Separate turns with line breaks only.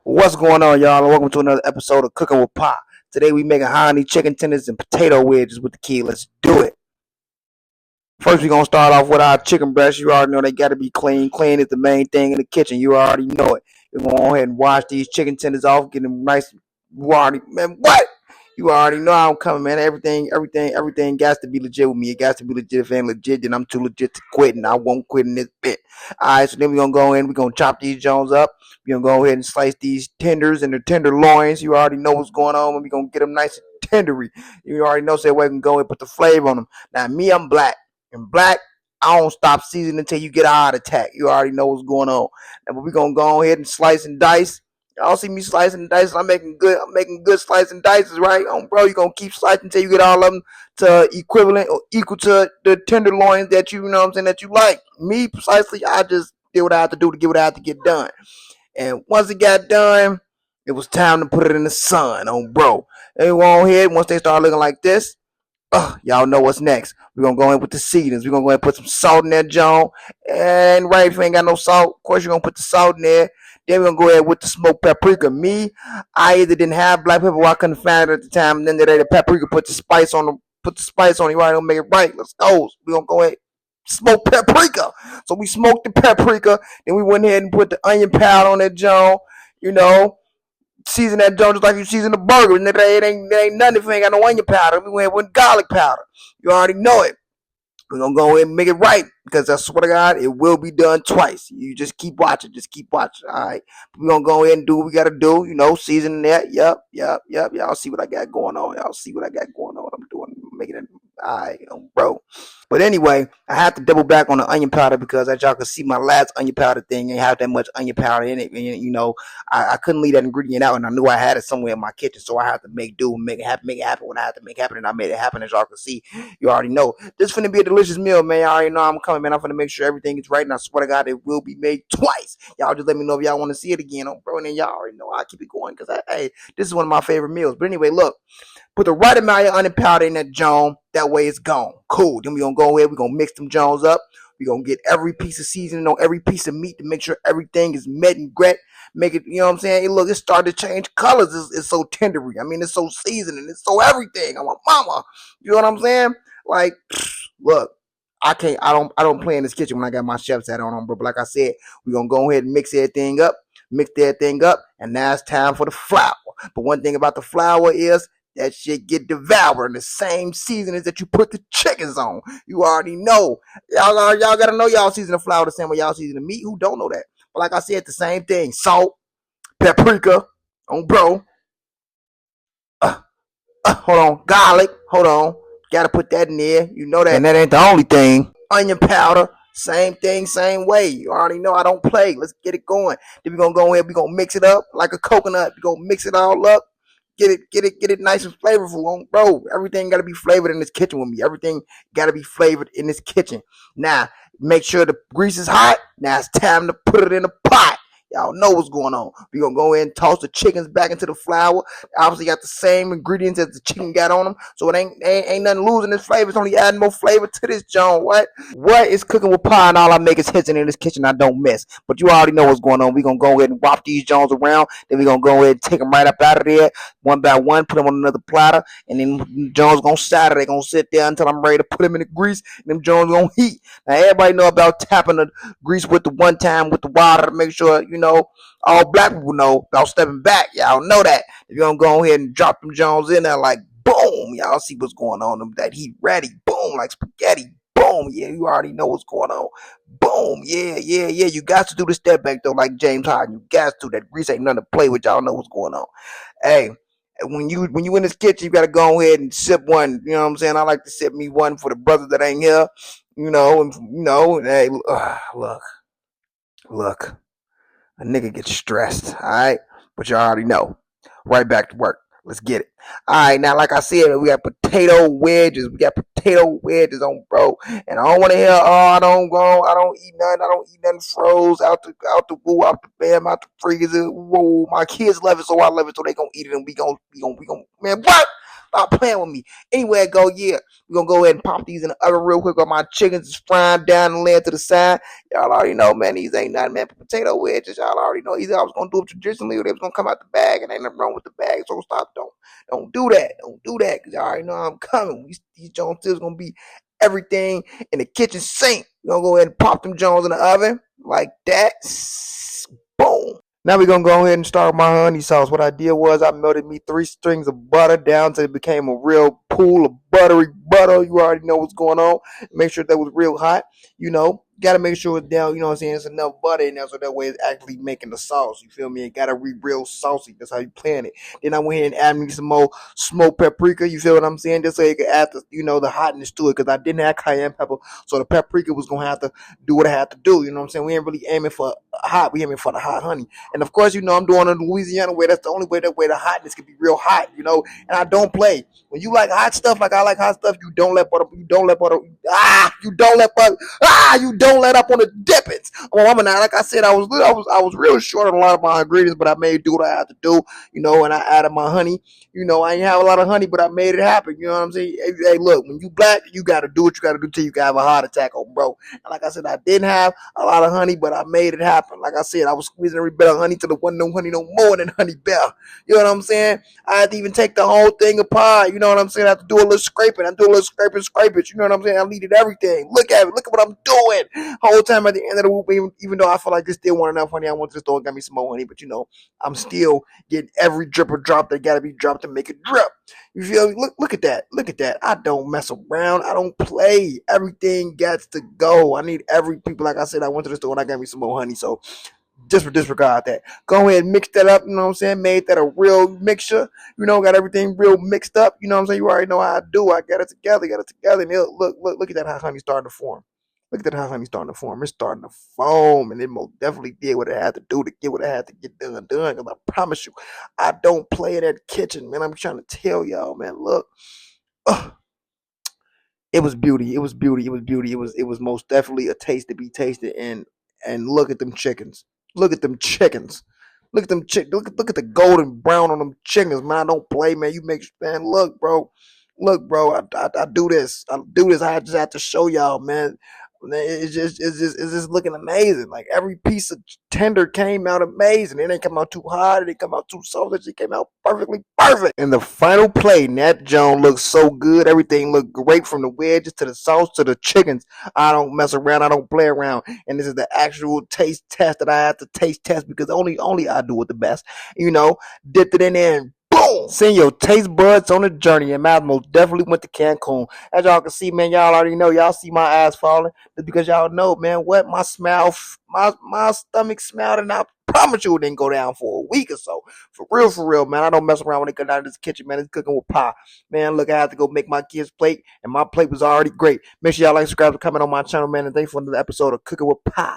What's going on, y'all? And welcome to another episode of Cooking with Pa. Today we making honey chicken tenders and potato wedges with the kid. Let's do it. First, we're gonna start off with our chicken breasts. You already know they gotta be clean. Clean is the main thing in the kitchen. You already know it. We're gonna go ahead and wash these chicken tenders off, get them nice. Man, what? You already know I'm coming, man. Everything got to be legit with me. It got to be legit. If it ain't legit, then I'm too legit to quit, and I won't quit in this bit. All right, so then we're gonna go in. We're gonna chop these Jones up. We're gonna go ahead and slice these tenders and the tenderloins. You already know what's going on. We're gonna get them nice and tendery. You already know, so that way we can go and put the flavor on them. Now, me, I'm black. And black, I don't stop seasoning until you get a heart attack. You already know what's going on. Now, but we're gonna go ahead and slice and dice. Y'all see me slicing and dicing. I'm making good slicing and dices, right? Bro, you're gonna keep slicing until you get all of them to equivalent or equal to the tenderloins that you know what I'm saying, that you like. Me, precisely, I just did what I had to do to get what I had to get done. And once it got done, it was time to put it in the sun, bro. And we go on ahead, once they start looking like this, y'all know what's next. We're going to go in with the seasonings. We're going to go ahead and put some salt in that, John. And right, if you ain't got no salt, of course, you're going to put the salt in there. Then we're going to go ahead with the smoked paprika. Me, I either didn't have black pepper or I couldn't find it at the time. And then the paprika, put the spice on you right, it'll make it right. Let's go. We're going to go ahead smoked paprika. So we smoked the paprika. Then we went ahead and put the onion powder on that, John. You know, season that joint just like you season a burger. And it ain't nothing if you ain't got no onion powder. We went with garlic powder. You already know it. We're going to go ahead and make it right, because I swear to God, it will be done twice. You just keep watching. All right. We're going to go ahead and do what we got to do. You know, season that. Yep. Y'all see what I got going on. I'm doing, making it. All right, bro. But anyway, I have to double back on the onion powder, because as y'all can see, my last onion powder thing ain't have that much onion powder in it. And, you know, I couldn't leave that ingredient out, and I knew I had it somewhere in my kitchen, so I had to make it happen when I had to make it happen, and I made it happen. As y'all can see, you already know this is finna be a delicious meal, man. Y'all already know I'm coming, man. I'm finna make sure everything is right, and I swear to God, it will be made twice. Y'all just let me know if y'all want to see it again, bro. And then y'all already know I'll keep it going, because hey, this is one of my favorite meals. But anyway, look. Put the right amount of onion powder in that Jones. That way it's gone. Cool. Then we're going to go ahead. We're going to mix them Jones up. We're going to get every piece of seasoning on every piece of meat to make sure everything is met and gret. Make it, you know what I'm saying? Look, it started to change colors. It's so tendery. I mean, it's so seasoning. It's so everything. I'm a mama. You know what I'm saying? Like, look. I don't play in this kitchen when I got my chef's hat on, bro. But like I said, we're going to go ahead and mix everything up. And now it's time for the flour. But one thing about the flour is, that shit get devoured in the same seasonings that you put the chickens on. You already know. Y'all gotta know y'all season the flour the same way y'all season the meat. Who don't know that? But like I said, the same thing. Salt, paprika, bro. Hold on. Garlic. Hold on. Gotta put that in there. You know that. And that ain't the only thing. Onion powder. Same thing, same way. You already know I don't play. Let's get it going. Then we're gonna go in. We're gonna mix it up like a coconut. We're gonna mix it all up. Get it nice and flavorful, bro. Everything gotta be flavored in this kitchen with me. Everything gotta be flavored in this kitchen. Now, make sure the grease is hot. Now it's time to put it in the pot. Y'all know what's going on. We're going to go in and toss the chickens back into the flour. Obviously got the same ingredients as the chicken got on them. So it ain't nothing losing its flavor. It's only adding more flavor to this, John. What is Cooking with Pa, and all I make is hitting in this kitchen I don't miss. But you already know what's going on. We're going to go ahead and whop these Jones around. Then we're going to go ahead and take them right up out of there, one by one, put them on another platter. And then Jones going to shatter. They're going to sit there until I'm ready to put them in the grease. And them Jones going to heat. Now, everybody know about tapping the grease with the one time with the water to make sure, you know, all black people know about stepping back. Y'all know that. If you're going to go ahead and drop them Jones in there like boom, y'all see what's going on. That heat ready. Boom, like spaghetti. Boom. Yeah, you already know what's going on. Boom. Yeah. You got to do the step back, though, like James Harden. You got to. That grease ain't nothing to play with. Y'all know what's going on. Hey, when you in this kitchen, you got to go ahead and sip one. You know what I'm saying? I like to sip me one for the brothers that ain't here. You know, hey, look. A nigga gets stressed, all right? But you already know. Right back to work. Let's get it. All right, now, like I said, we got potato wedges. On, bro. And I don't want to hear, I don't eat nothing froze out the bam, out the freezer. Whoa, my kids love it, so I love it, so they gonna eat it, and we gonna, man, what? Stop playing with me. Anyway, go, yeah. We're going to go ahead and pop these in the oven real quick while my chickens is frying down and laying to the side. Y'all already know, man, these ain't nothing, man. Potato wedges, y'all already know. Either I was going to do it traditionally or they was going to come out the bag, and ain't nothing wrong with the bag. So stop. Don't do that. Don't do that, because y'all already know I'm coming. These Jones still going to be everything in the kitchen sink. We're going to go ahead and pop them Jones in the oven like that. Boom. Now we're going to go ahead and start my honey sauce. What I did was I melted me 3 strings of butter down until it became a real pool of buttery butter. You already know what's going on. Make sure that was real hot. Got to make sure it's down, you know what I'm saying? There's enough butter in there so that way it's actually making the sauce. You feel me? It got to be real saucy. That's how you plan it. Then I went ahead and added me some more smoked paprika. You feel what I'm saying? Just so you could add the hotness to it, because I didn't have cayenne pepper. So the paprika was going to have to do what I had to do. You know what I'm saying? We ain't really aiming for hot. We aiming for the hot honey. And of course, I'm doing it the Louisiana way. That's the only way the hotness can be real hot, and I don't play. When you like hot stuff like I like hot stuff, you don't let up on the dippings. Well, like I said, I was real short on a lot of my ingredients, but I made do what I had to do, and I added my honey. I ain't have a lot of honey, but I made it happen. You know what I'm saying? Hey, look, when you black, you got to do what you got to do till you can have a heart attack, bro. And like I said, I didn't have a lot of honey, but I made it happen. Like I said, I was squeezing every bit of honey till there wasn't no honey no more than honey bear. You know what I'm saying? I had to even take the whole thing apart. You know what I'm saying? I have to do a little scraping. I do a little scrape it. You know what I'm saying? I needed everything. Look at it. Look at what I'm doing. Whole time at the end of the week, even though I feel like this still wasn't enough honey, I went to the store and got me some more honey. But I'm still getting every drip or drop that got to be dropped to make it drip. You feel me? Look at that. Look at that. I don't mess around. I don't play. Everything gets to go. I need every people. Like I said, I went to the store and I got me some more honey. So just disregard that. Go ahead and mix that up. You know what I'm saying? Made that a real mixture. Got everything real mixed up. You know what I'm saying? You already know how I do. I got it together. And look at that, how honey starting to form. Look at that, how honey starting to form. It's starting to foam, and it most definitely did what it had to do to get what I had to get done. Because I promise you, I don't play in that kitchen, man. I'm trying to tell y'all, man. Look, it was beauty. It was beauty. It was beauty. It was most definitely a taste to be tasted. And look at them chickens. Look at them chickens. Look at them look at the golden brown on them chickens, man. I don't play, man. Man, look, bro. Look, bro. I do this. I do this. I just have to show y'all, man. It's just looking amazing. Like every piece of tender came out amazing. It didn't come out too hard. It didn't come out too soft. It just came out perfectly perfect. And the final plate, that Joan looked so good. Everything looked great, from the wedges to the sauce to the chickens. I don't mess around. I don't play around. And this is the actual taste test that I have to taste test, because only I do it the best. Dipped it in there and boom! Send your taste buds on a journey. And mouth most definitely went to Cancun. As y'all can see, man, y'all already know. Y'all see my eyes falling. That's because y'all know, man, what my stomach smelled, and I promise you it didn't go down for a week or so. For real, man. I don't mess around when it comes down to this kitchen, man. It's cooking with PaaaaA. Man, look, I have to go make my kids' plate, and my plate was already great. Make sure y'all like, subscribe, and comment on my channel, man. And thanks for another episode of Cooking with PaaaaA.